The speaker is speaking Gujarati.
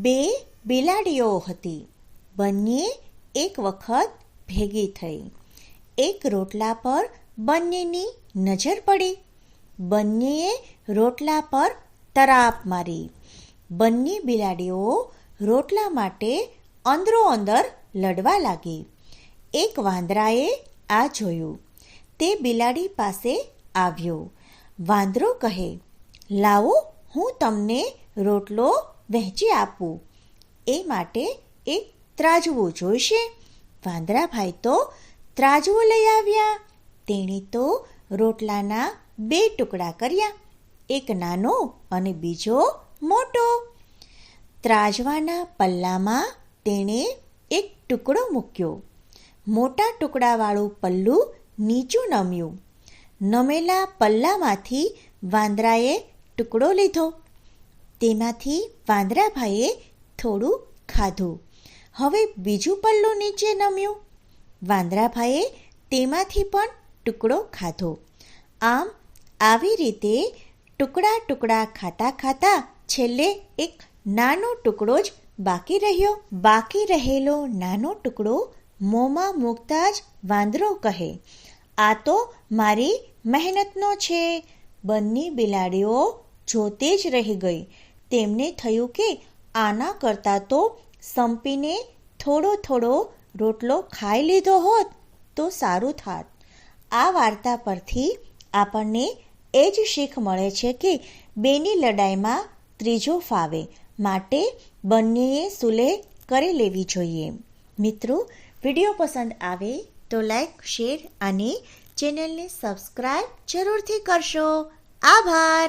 બે બિલાડીઓ હતી. બંને એક વખત ભેગી થઈ. એક રોટલા પર બંનેની નજર પડી. બંનેએ રોટલા પર તરાપ મારી. બંને બિલાડીઓ રોટલા માટે અંદરોઅંદર લડવા લાગી. એક વાંદરાએ આ જોયું. તે બિલાડી પાસે આવ્યો. વાંદરો કહે, લાવો હું તમને રોટલો વહેંચી આપું. એ માટે એક ત્રાજવું જોઈશે. વાંદરાભાઈ તો ત્રાજવું લઈ આવ્યા. તેણે તો રોટલાના બે ટુકડા કર્યા, એક નાનો અને બીજો મોટો. ત્રાજવાના પલ્લામાં તેણે એક ટુકડો મૂક્યો. મોટા ટુકડાવાળું પલ્લું નીચું નમ્યું. નમેલા પલ્લામાંથી વાંદરાએ ટુકડો લીધો. તેમાંથી વાંદરાભાઈએ થોડું ખાધું. હવે બીજું પલ્લું નીચે નમ્યું. વાંદરાભાઈએ તેમાંથી પણ ટુકડો ખાધો. આમ આવી રીતે ટુકડા ટુકડા ખાતા ખાતા છેલ્લે એક નાનો ટુકડો જ બાકી રહ્યો. બાકી રહેલો નાનો ટુકડો મોંમાં મૂકતા જ વાંદરો કહે, આ તો મારી મહેનતનો છે. બંને બિલાડીઓ જોતે જ રહી ગઈ. તેમને થયું કે આના કરતાં તો સંપીને થોડો થોડો રોટલો ખાઈ લીધો હોત તો સારું થાત. આ વાર્તા પરથી આપણને એ જ શીખ મળે છે કે બેની લડાઈમાં ત્રીજો ફાવે, માટે બંનેએ સુલેહ કરી લેવી જોઈએ. મિત્રો, વિડીયો પસંદ આવે તો લાઈક, શેર અને ચેનલને સબસ્ક્રાઈબ જરૂરથી કરશો. આભાર.